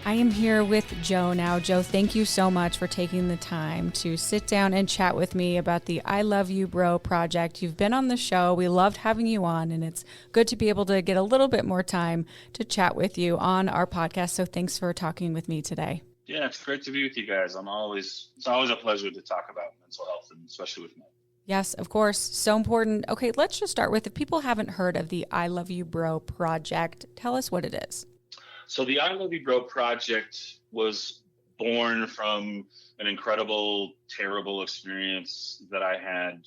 I am here with Joe now. Joe, thank you so much for taking the time to sit down and chat with me about the I Love You Bro project. You've been on the show. We loved having you on, and it's good to be able to get a little bit more time to chat with you on our podcast. So thanks for talking with me today. Yeah, it's great to be with you guys. It's always a pleasure to talk about mental health, and especially with men. Yes, of course. So important. Okay, let's just start with, if people haven't heard of the I Love You Bro project, tell us what it is. So the I Love You Bro project was born from an incredible, terrible experience that I had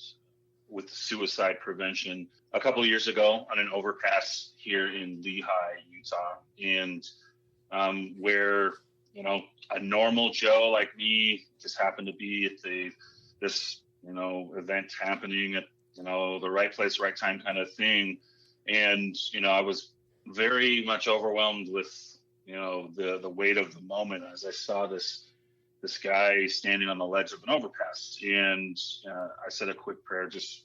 with suicide prevention a couple of years ago on an overpass here in Lehi, Utah. And where, a normal Joe like me just happened to be at this event happening at, the right place, right time kind of thing. And, I was very much overwhelmed with, the weight of the moment as I saw this guy standing on the ledge of an overpass. And I said a quick prayer, just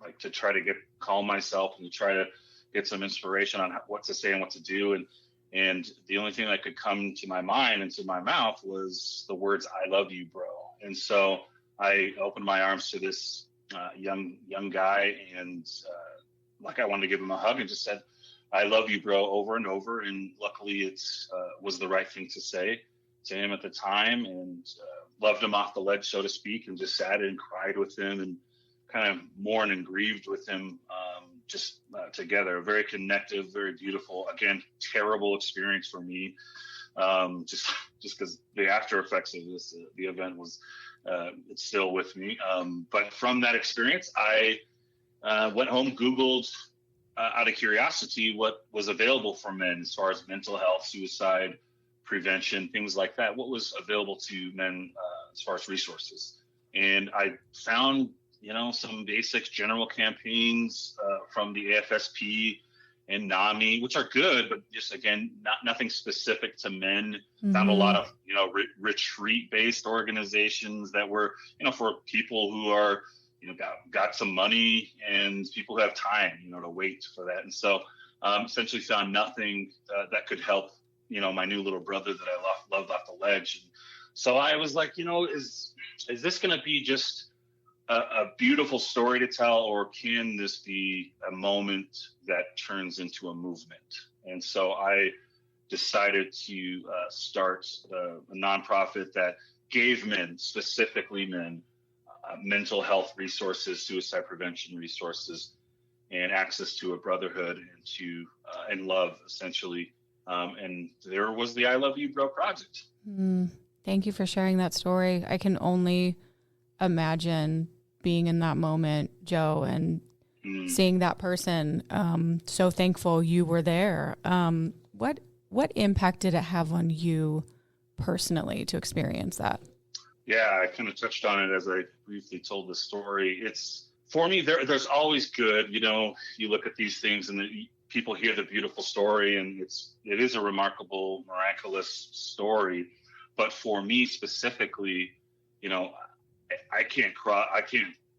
like to try to calm myself and to try to get some inspiration on what to say and what to do. And the only thing that could come to my mind and to my mouth was the words, "I love you, bro." And so I opened my arms to this young guy, and I wanted to give him a hug, and just said, "I love you, bro," over and over. And luckily it was the right thing to say to him at the time, and loved him off the ledge, so to speak, and just sat and cried with him and kind of mourned and grieved with him together. Very connective, very beautiful. Again, terrible experience for me, just because the after effects of the event was it's still with me. But from that experience, I went home, Googled out of curiosity what was available for men as far as mental health, suicide prevention, things like that. What was available to men as far as resources. And I found, some basic general campaigns from the AFSP and NAMI, which are good, but just, again, nothing specific to men. Mm-hmm. Found a lot of, retreat-based organizations that were, for people who are, got some money and people who have time, to wait for that. And so essentially found nothing that could help, my new little brother that I loved off the ledge. And so I was like, is this going to be just a beautiful story to tell, or can this be a moment that turns into a movement? And so I decided to start a nonprofit that gave men, specifically men, mental health resources, suicide prevention resources, and access to a brotherhood and love, essentially. And there was the I Love You Bro project. Thank you for sharing that story. I can only imagine being in that moment, Joe, and seeing that person. So thankful you were there. What impact did it have on you personally to experience that? Yeah, I kind of touched on it as I briefly told the story. It's, for me, there's always good. You look at these things and people hear the beautiful story, and it is a remarkable, miraculous story. But for me specifically, I can't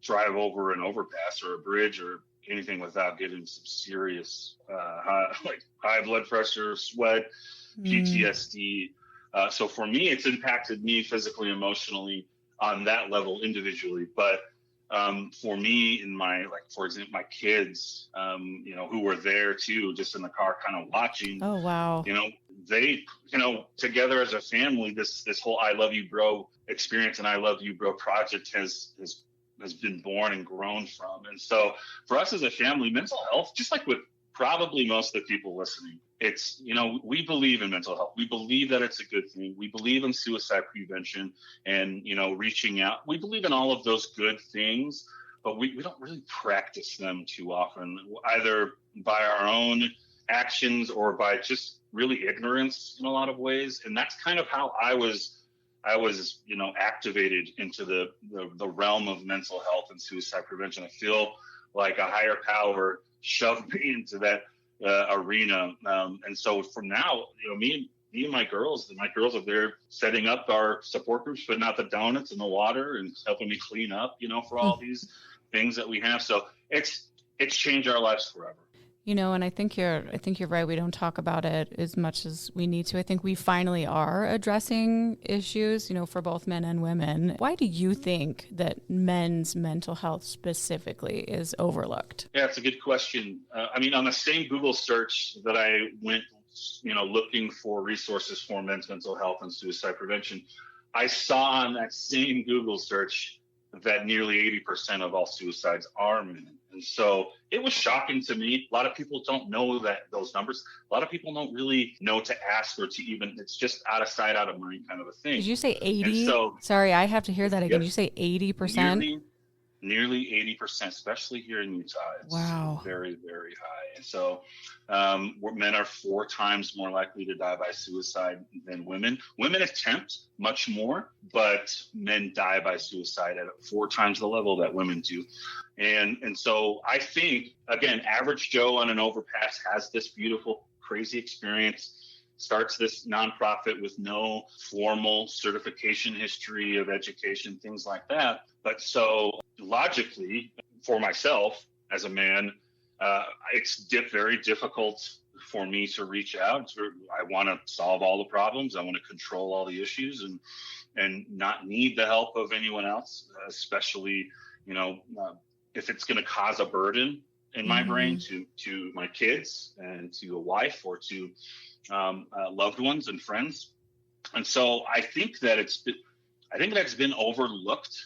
drive over an overpass or a bridge or anything without getting some serious high blood pressure, sweat, PTSD. So for me, it's impacted me physically, emotionally on that level individually. But for me, for example, my kids, who were there too, just in the car kind of watching. Oh, wow. They, together as a family, this whole I Love You Bro experience and I Love You Bro project has been born and grown from. And so for us as a family, mental health, just like with probably most of the people listening, it's, we believe in mental health. We believe that it's a good thing. We believe in suicide prevention and, reaching out. We believe in all of those good things, but we don't really practice them too often, either by our own actions or by just really ignorance in a lot of ways. And that's kind of how I was, activated into the realm of mental health and suicide prevention. I feel like a higher power shoved me into that arena. And so from now, me and my girls are there setting up our support groups, putting out the donuts and the water and helping me clean up, for all these things that we have. So it's changed our lives forever. And I think you're right. We don't talk about it as much as we need to. I think we finally are addressing issues, for both men and women. Why do you think that men's mental health specifically is overlooked? Yeah, it's a good question. On the same Google search that I went, looking for resources for men's mental health and suicide prevention, I saw on that same Google search that nearly 80% of all suicides are men. And so it was shocking to me. A lot of people don't know those numbers. A lot of people don't really know to ask or to even, it's just out of sight, out of mind kind of a thing. Did you say 80? So, sorry, I have to hear that again. Did you say 80%? Nearly 80%, especially here in Utah. It's very, very high. And so men are 4 times more likely to die by suicide than women. Women attempt much more, but men die by suicide at 4 times the level that women do. And so I think, again, average Joe on an overpass has this beautiful, crazy experience, starts this nonprofit with no formal certification history of education, things like that. But so logically, for myself as a man, it's very difficult for me to reach out. I want to solve all the problems. I want to control all the issues and not need the help of anyone else, especially, if it's going to cause a burden in my brain to my kids and to a wife or to loved ones and friends. And so I think that's been overlooked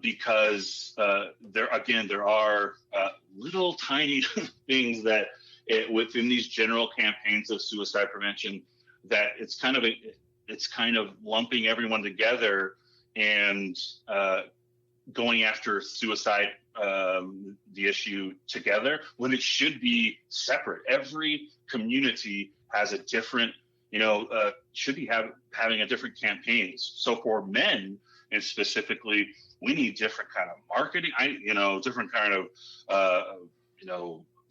because there are little tiny things that within these general campaigns of suicide prevention that it's kind of lumping everyone together and going after suicide, the issue together when it should be separate. Every community has a different, should be having a different campaigns. So for men, and specifically, we need different kind of marketing. Different kind of,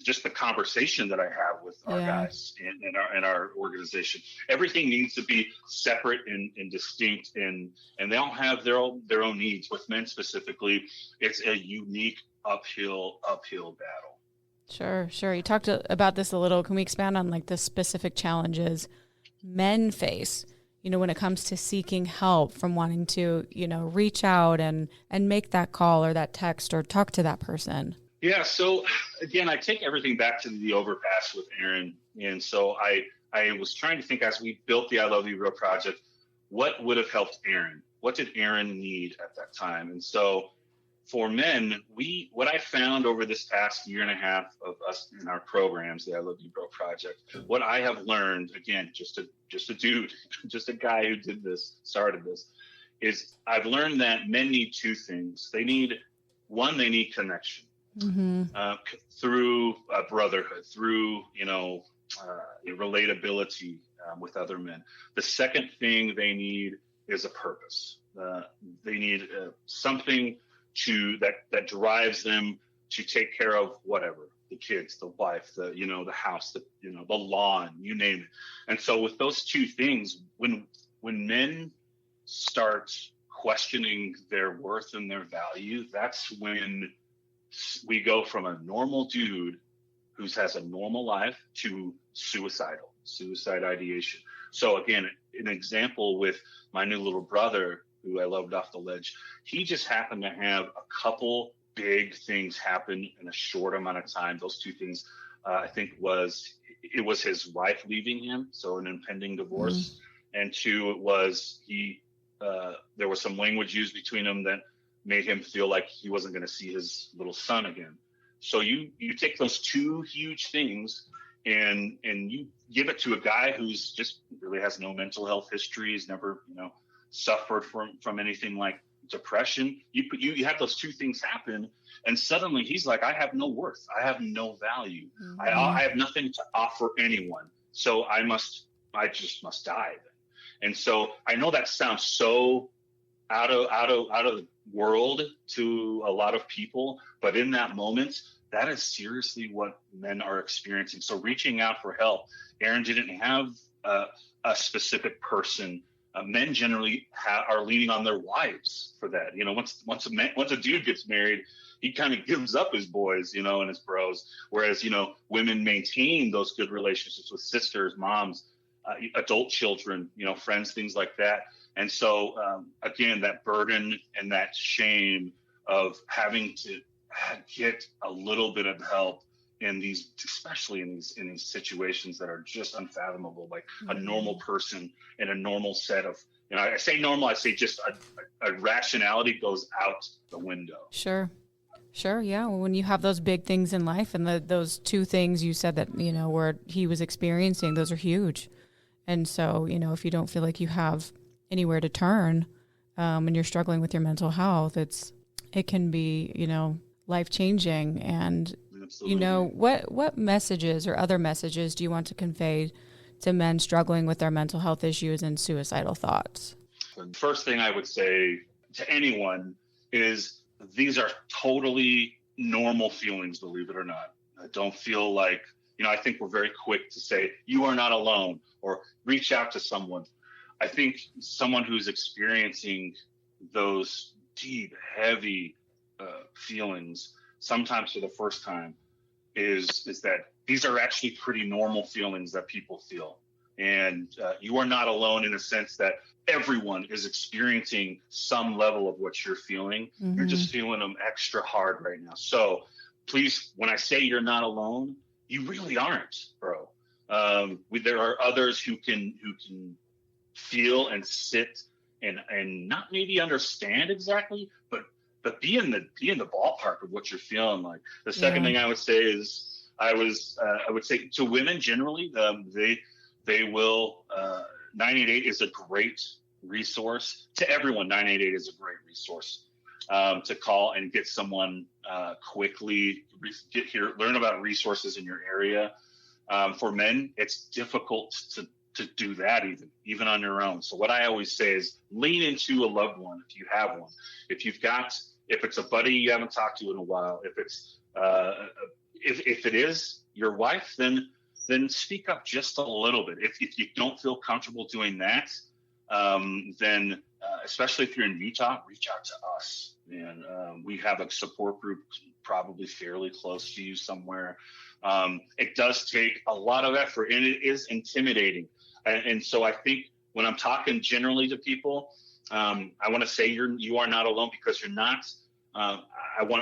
just the conversation that I have with our guys in our organization. Everything needs to be separate and distinct, and they all have their own needs. With men specifically, it's a unique uphill battle. Sure. You talked about this a little. Can we expand on the specific challenges men face, when it comes to seeking help, from wanting to, reach out and make that call or that text or talk to that person? Yeah. So again, I take everything back to the overpass with Aaron. And so I was trying to think, as we built the I Love You Real project, what would have helped Aaron? What did Aaron need at that time? And so for men, what I found over this past year and a half of us in our programs, the I Love You Bro project, what I have learned, again, just a dude, just a guy who started this, is I've learned that men need 2 things. They need connection. Through brotherhood, through relatability with other men. The second thing they need is a purpose. They need something that drives them to take care of whatever, the kids, the wife, the house, the lawn, you name it. And so with those 2 things, when men start questioning their worth and their value, that's when we go from a normal dude who has a normal life to suicide ideation. So again, an example with my new little brother, who I loved off the ledge, he just happened to have a couple big things happen in a short amount of time. Those 2 things, I think it was his wife leaving him, so an impending divorce. And 2, it was there was some language used between them that made him feel like he wasn't going to see his little son again. So you take those 2 huge things and you give it to a guy who's just really has no mental health history. He's never, suffered from anything like depression. You have those 2 things happen, and suddenly he's like, I have no worth. I have no value. I have nothing to offer anyone. So I just must die. And so I know that sounds so out of the world to a lot of people, but in that moment, that is seriously what men are experiencing. So reaching out for help, Aaron didn't have a specific person men generally are leaning on their wives for that. Once a dude gets married, he kind of gives up his boys, and his bros. Whereas, women maintain those good relationships with sisters, moms, adult children, friends, things like that. And so, again, that burden and that shame of having to get a little bit of help in these, especially in these situations that are just unfathomable, like a normal person in a normal set of, I say normal, I say just a rationality goes out the window. Sure. Yeah. Well, when you have those big things in life and those two things you said that, where he was experiencing, those are huge. And so, if you don't feel like you have anywhere to turn, and you're struggling with your mental health, it can be, life-changing. And, Absolutely. What messages or other messages do you want to convey to men struggling with their mental health issues and suicidal thoughts? The first thing I would say to anyone is these are totally normal feelings, believe it or not. Don't feel like, I think we're very quick to say, you are not alone, or reach out to someone. I think someone who's experiencing those deep, heavy feelings, sometimes for the first time, is that these are actually pretty normal feelings that people feel. And you are not alone in a sense that everyone is experiencing some level of what you're feeling. Mm-hmm. You're just feeling them extra hard right now. So please, when I say you're not alone, you really aren't, bro. There are others who can feel and sit and not maybe understand exactly, but be in the ballpark of what you're feeling like. The second thing I would say is I would say to women generally, they will 988 is a great resource to everyone. 988 is a great resource to call and get someone quickly. Learn about resources in your area. For men, it's difficult to do that even on your own. So what I always say is lean into a loved one if you have one. If it's a buddy you haven't talked to in a while, if it's if it is your wife, then speak up just a little bit. If you don't feel comfortable doing that, then especially if you're in Utah, reach out to us. And we have a support group probably fairly close to you somewhere. It does take a lot of effort, and it is intimidating. And so I think when I'm talking generally to people, I want to say you are not alone, because you're not. I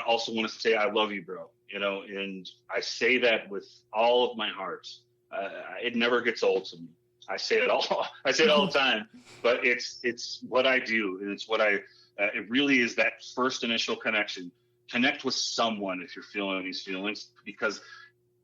also want to say I love you, bro. And I say that with all of my heart. It never gets old to me. I say it all. I say it all the time. But it's what I do, and it's what it really is that first initial connection. Connect with someone if you're feeling these feelings, because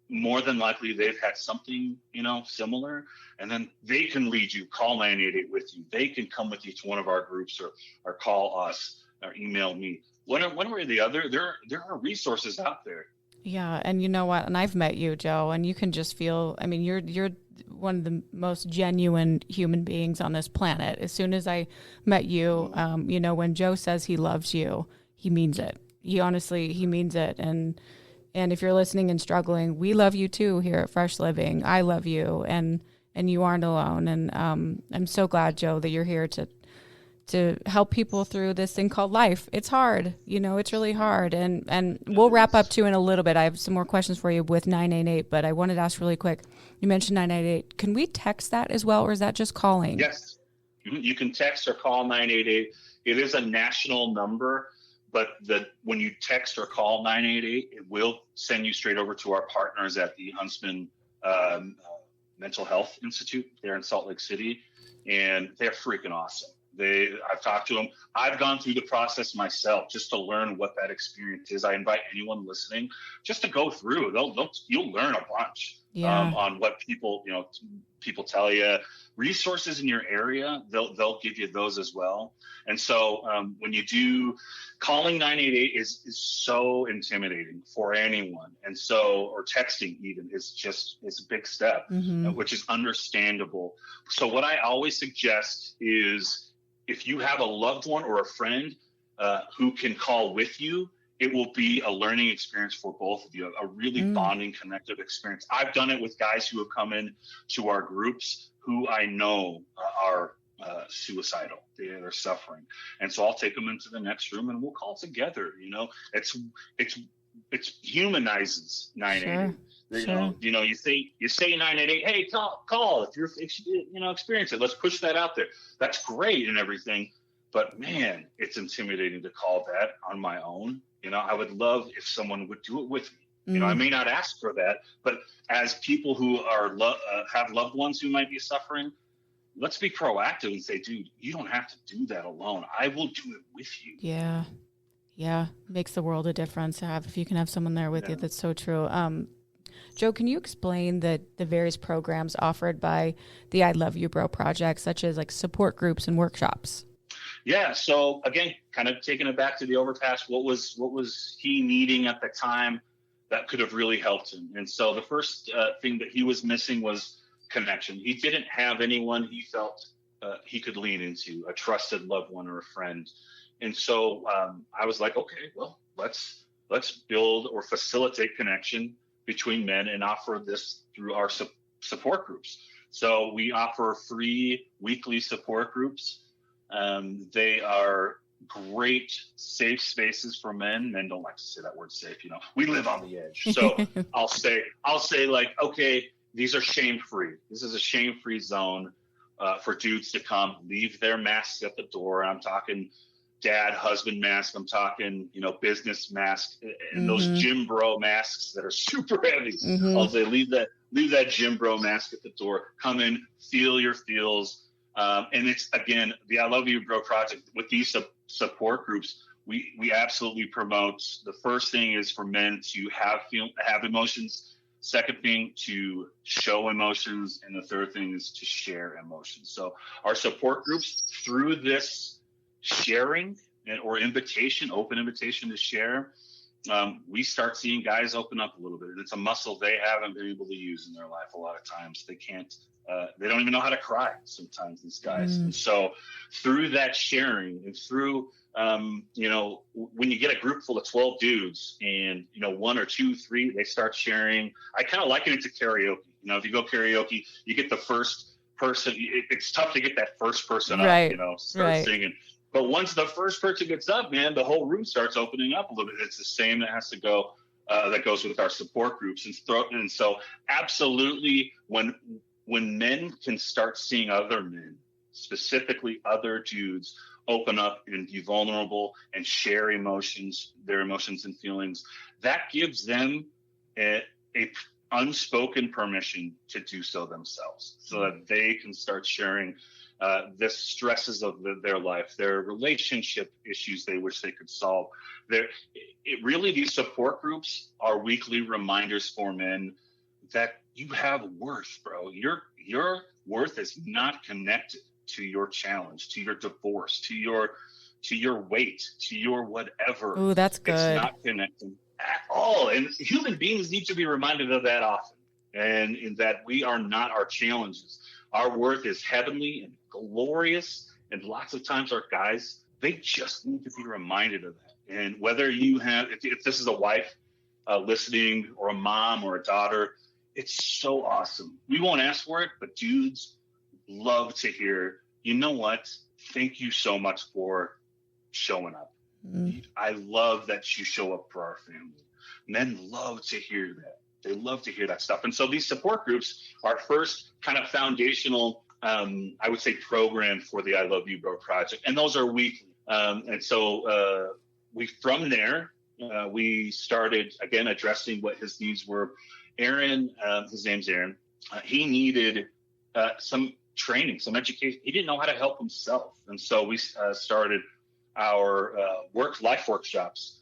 more than likely they've had something, similar, and then they can lead you. Call 988 with you. They can come with you to one of our groups or call us or email me. One way or the other, there are resources out there. Yeah, and you know what? And I've met you, Joe, and you can just feel. I mean, you're one of the most genuine human beings on this planet. As soon as I met you, when Joe says he loves you, he means it. He means it. And if you're listening and struggling, we love you too here at Fresh Living. I love you, and you aren't alone. And I'm so glad, Joe, that you're here to help people through this thing called life. It's hard, it's really hard. And we'll wrap up too in a little bit. I have some more questions for you with 988, but I wanted to ask really quick. You mentioned 988. Can we text that as well, or is that just calling? Yes. You can text or call 988. It is a national number, but when you text or call 988, it will send you straight over to our partners at the Huntsman Mental Health Institute there in Salt Lake City, and they're freaking awesome. I've talked to them. I've gone through the process myself just to learn what that experience is. I invite anyone listening just to go through. You'll learn a bunch on what people tell you. Resources in your area, they'll give you those as well. And so when you do, calling 988 is so intimidating for anyone. And so, or texting even it's a big step, which is understandable. So what I always suggest is, if you have a loved one or a friend who can call with you, it will be a learning experience for both of you, a really bonding, connective experience. I've done it with guys who have come in to our groups who I know are suicidal. They're suffering. And so I'll take them into the next room and we'll call together. It's humanizes 988. Sure. You say 988, hey, call if you experience it. Let's push that out there. That's great and everything. But man, it's intimidating to call that on my own. I would love if someone would do it with me. I may not ask for that, but as people who are have loved ones who might be suffering, let's be proactive and say, dude, you don't have to do that alone. I will do it with you. Yeah. Makes the world a difference if you can have someone there with you. That's so true. Joe, can you explain the various programs offered by the I Love You Bro project, such as like support groups and workshops? Yeah. So again, kind of taking it back to the overpass, what was he needing at the time that could have really helped him? And so the first thing that he was missing was connection. He didn't have anyone he felt he could lean into, a trusted loved one or a friend. And so I was like, okay, well, let's build or facilitate connection between men and offer this through our support groups. So we offer free weekly support groups. They are great, safe spaces for men. Men don't like to say that word safe. We live on the edge. So I'll say like, okay, these are shame-free. This is a shame-free zone for dudes to come, leave their masks at the door. I'm talking dad, husband mask. I'm talking, business mask, and those gym bro masks that are super heavy. I'll say leave that gym bro mask at the door. Come in, feel your feels. And it's, again, the I Love You Bro project with these support groups. We absolutely promote. The first thing is for men to have emotions. Second thing, to show emotions. And the third thing is to share emotions. So our support groups, through this sharing or open invitation to share, we start seeing guys open up a little bit. It's a muscle they haven't been able to use in their life. A lot of times they can't, they don't even know how to cry sometimes, these guys. And so through that sharing and through, when you get a group full of 12 dudes and, 1 or 2, 3, they start sharing. I kind of liken it to karaoke. If you go karaoke, you get the first person. It's tough to get that first person up, start singing. But once the first person gets up, man, the whole room starts opening up a little bit. It's the same that goes with our support groups. And so absolutely, when men can start seeing other men, specifically other dudes, open up and be vulnerable and share their emotions and feelings, that gives them a unspoken permission to do so themselves, so that they can start sharing the stresses of their life, their relationship issues they wish they could solve. These support groups are weekly reminders for men that you have worth, bro. Your worth is not connected to your challenge, to your divorce, to your weight, to your whatever. Ooh, that's good. It's not connected at all. And human beings need to be reminded of that often. And in that we are not our challenges. Our worth is heavenly and glorious. And lots of times our guys, they just need to be reminded of that. And whether you have, if this is a wife listening, or a mom or a daughter, it's so awesome. We won't ask for it, but dudes love to hear, you know what? Thank you so much for showing up. I love that you show up for our family. Men love to hear that. They love to hear that stuff. And so these support groups are first kind of foundational, I would say, program for the I Love You Bro project. And those are weekly. And so from there, we started, again, addressing what his needs were. Aaron, his name's Aaron, he needed some training, some education. He didn't know how to help himself. And so we started our life workshops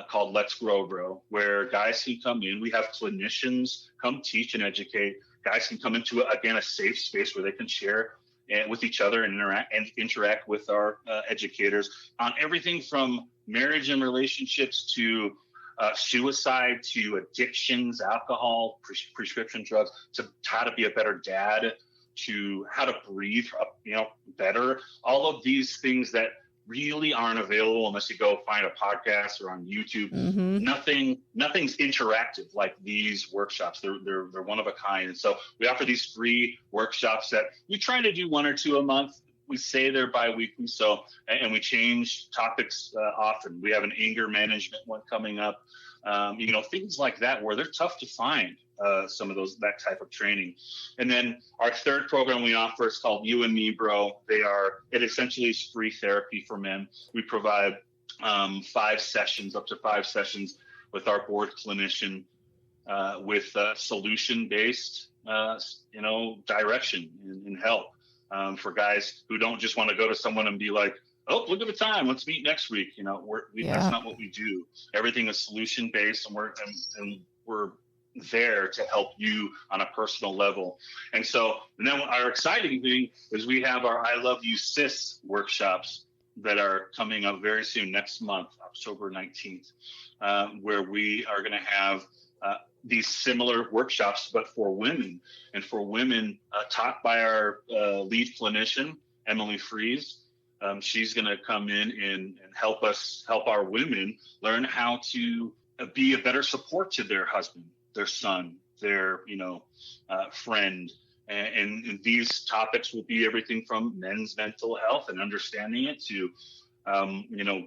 called Let's Grow Bro, where guys can come in. We have clinicians come teach and educate. Guys can come into, again, a safe space where they can share with each other and interact with our educators on everything from marriage and relationships to suicide, to addictions, alcohol, prescription drugs, to how to be a better dad, to how to breathe, better. All of these things that really aren't available unless you go find a podcast or on YouTube. Nothing's interactive like these workshops. They're one of a kind. And so we offer these free workshops that we try to do 1 or 2 a month. we say they're bi-weekly. So, and we change topics often. We have an anger management one coming up. Things like that where they're tough to find. Some of that type of training. And then our third program we offer is called You and Me, Bro. It essentially is free therapy for men. We provide up to 5 sessions with our board clinician with solution-based, direction and help for guys who don't just want to go to someone and be like, oh, look at the time, let's meet next week. That's not what we do. Everything is solution-based, and we're there to help you on a personal level. And then our exciting thing is we have our I Love You Sis workshops that are coming up very soon, next month, October 19th, where we are going to have these similar workshops, but for women, and for women taught by our lead clinician, Emily Fries. She's going to come in and help our women learn how to be a better support to their husband, their son, their, friend. And these topics will be everything from men's mental health and understanding it to,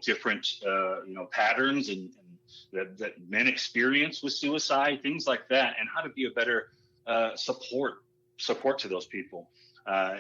different, patterns and that men experience with suicide, things like that, and how to be a better support to those people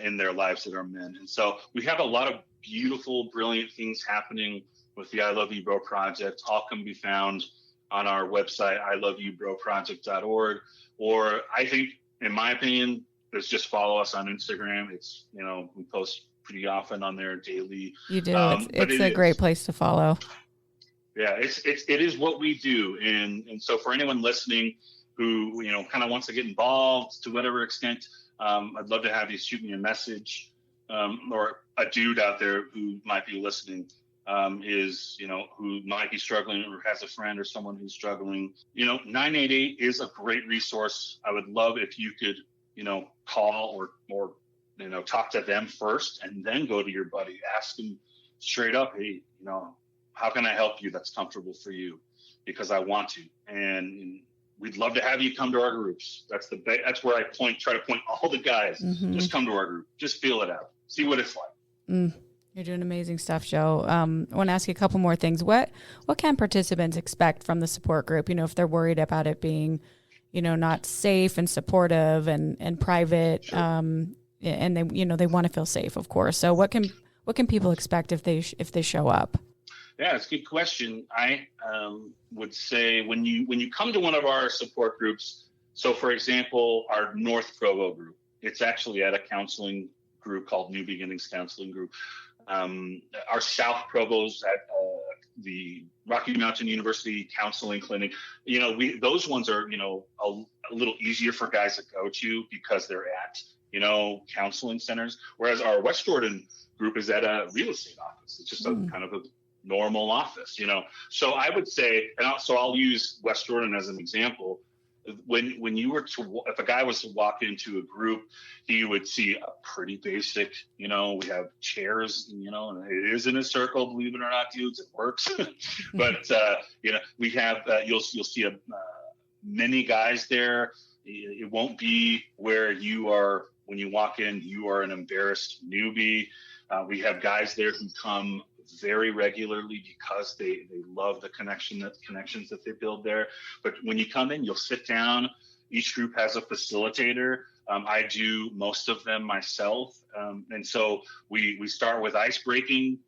in their lives that are men. And so we have a lot of beautiful, brilliant things happening with the I Love You Bro Project. All can be found on our website, iloveyoubroproject.org. Or I think, in my opinion, is just follow us on Instagram. It's, we post pretty often on there daily. You do. It's a great place to follow. Yeah, it is what we do. And so for anyone listening who, kind of wants to get involved to whatever extent, I'd love to have you shoot me a message, or a dude out there who might be listening, who might be struggling or has a friend or someone who's struggling. 988 is a great resource. I would love if you could, call or talk to them first and then go to your buddy. Ask them straight up, hey, how can I help you that's comfortable for you? Because I want to. And we'd love to have you come to our groups. That's where I try to point all the guys. Mm-hmm. Just come to our group. Just feel it out. See what it's like. You're doing amazing stuff, Joe. I want to ask you a couple more things. What can participants expect from the support group? If they're worried about it being, not safe and supportive and private, sure. And they want to feel safe, of course. So what can people expect if they show up? Yeah, it's a good question. I would say when you come to one of our support groups, so for example, our North Provo group, it's actually at a counseling group called New Beginnings Counseling Group. Our South Provo's at the Rocky Mountain University Counseling Clinic. Those ones are, a little easier for guys to go to because they're at, counseling centers. Whereas our West Jordan group is at a real estate office. It's just a kind of a normal office, So I would say, I'll use West Jordan as an example. When you were if a guy was to walk into a group, he would see a pretty basic, we have chairs, and it is in a circle, believe it or not, dudes, it works. But, we have, you'll see many guys there. It won't be where you are, when you walk in, you are an embarrassed newbie. We have guys there who come very regularly because they love the connections that they build there. But when you come in, you'll sit down. Each group has a facilitator. I do most of them myself. And so we start with ice-breaking,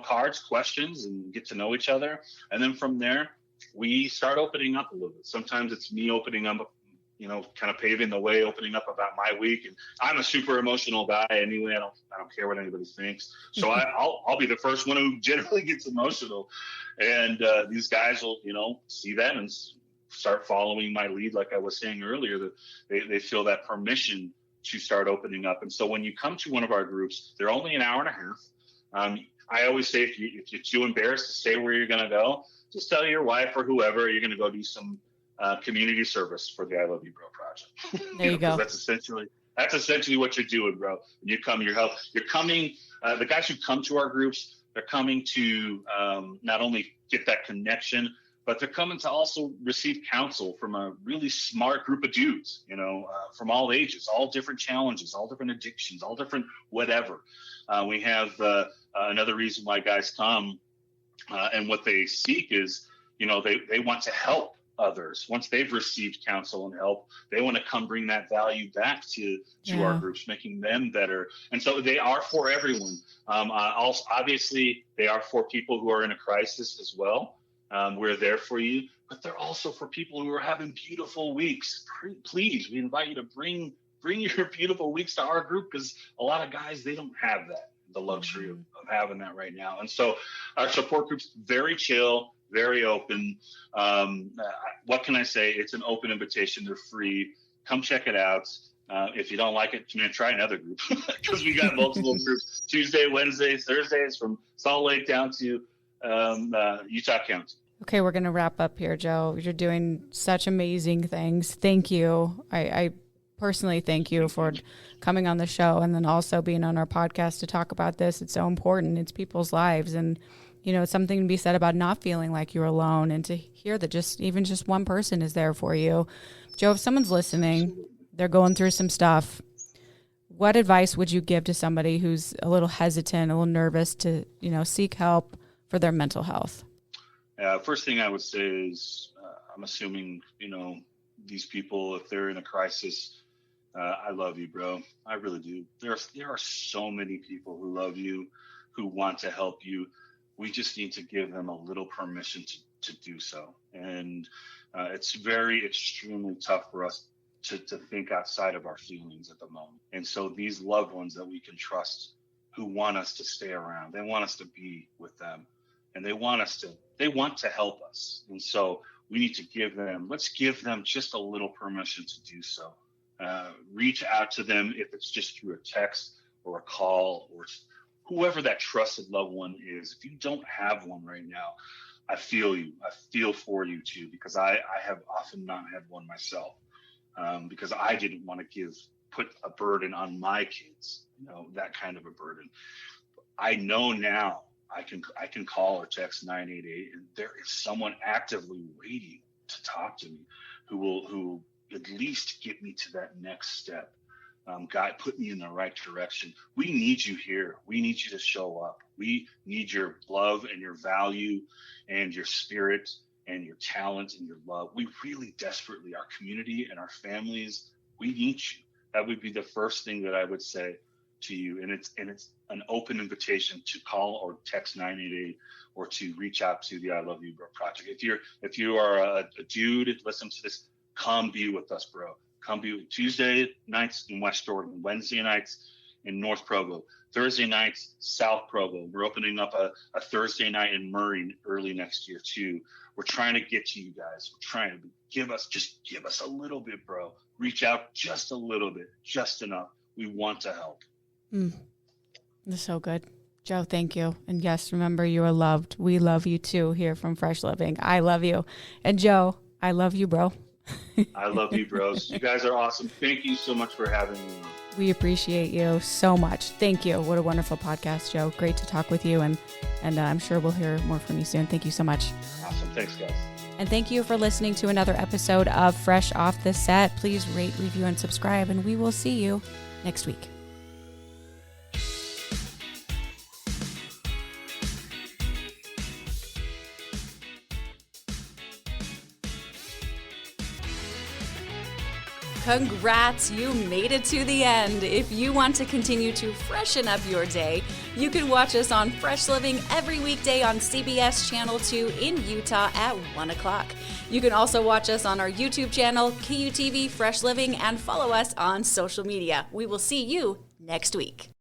cards, questions, and get to know each other. And then from there, we start opening up a little bit. Sometimes it's me opening up, kind of paving the way, opening up about my week. And I'm a super emotional guy anyway. I don't care what anybody thinks. So I'll be the first one who generally gets emotional. And these guys will, see that and start following my lead. Like I was saying earlier, that they feel that permission to start opening up. And so when you come to one of our groups, they're only an hour and a half. I always say, if you're too embarrassed to say where you're going to go, just tell your wife or whoever you're going to go do some community service for the I Love You Bro Project. There you go. That's essentially what you're doing, bro. When you come, you're coming. The guys who come to our groups, they're coming to not only get that connection, but they're coming to also receive counsel from a really smart group of dudes, from all ages, all different challenges, all different addictions, all different whatever. We have another reason why guys come, and what they seek is, they want to help others. Once they've received counsel and help, they want to come bring that value back to our groups, making them better. And so they are for everyone. Also, obviously, they are for people who are in a crisis as well. We're there for you, but they're also for people who are having beautiful weeks. Please, we invite you to bring your beautiful weeks to our group, because a lot of guys, they don't have the luxury of having that right now. And so our support group's very chill, very open. What can I say? It's an open invitation. They're free. Come check it out. If you don't like it, try another group, because we got multiple groups: Tuesday, Wednesdays, Thursdays, from Salt Lake down to Utah County. Okay, we're going to wrap up here, Joe. You're doing such amazing things. Thank you. I personally thank you for coming on the show, and then also being on our podcast to talk about this. It's so important. It's people's lives, and it's something to be said about not feeling like you're alone, and to hear that just one person is there for you. Joe, if someone's listening, they're going through some stuff, what advice would you give to somebody who's a little hesitant, a little nervous to, seek help for their mental health? First thing I would say is, I'm assuming, these people, if they're in a crisis, I love you, bro. I really do. There are so many people who love you, who want to help you. We just need to give them a little permission to do so. And it's extremely tough for us to think outside of our feelings at the moment. And so these loved ones that we can trust, who want us to stay around, they want us to be with them, and they want to help us. And so we need to let's give them just a little permission to do so. Reach out to them, if it's just through a text or a call, or whoever that trusted loved one is. If you don't have one right now, I feel you. I feel for you too, because I have often not had one myself, because I didn't want to put a burden on my kids, that kind of a burden. I know now I can call or text 988, and there is someone actively waiting to talk to me, who will at least get me to that next step. God, put me in the right direction. We need you here. We need you to show up. We need your love and your value and your spirit and your talent and your love. We really desperately, our community and our families, we need you. That would be the first thing that I would say to you. And it's an open invitation to call or text 988, or to reach out to the I Love You Bro Project. If you are a dude, listen to this, come be with us, bro. Come be Tuesday nights in West Jordan, Wednesday nights in North Provo, Thursday nights South Provo. We're opening up a Thursday night in Murray early next year too. We're trying to get to you guys. We're trying to give us a little bit, bro. Reach out just a little bit, just enough. We want to help. That's so good. Joe, thank you. And yes, remember, you are loved. We love you too here from Fresh Living. I love you. And Joe, I love you, bro. I love you, bros. You guys are awesome. Thank you so much for having me. We appreciate you so much. Thank you. What a wonderful podcast, Joe. Great to talk with you. And I'm sure we'll hear more from you soon. Thank you so much. Awesome. Thanks, guys. And thank you for listening to another episode of Fresh Off the Set. Please rate, review, and subscribe. And we will see you next week. Congrats, you made it to the end. If you want to continue to freshen up your day, you can watch us on Fresh Living every weekday on CBS Channel 2 in Utah at 1 o'clock. You can also watch us on our YouTube channel, KUTV Fresh Living, and follow us on social media. We will see you next week.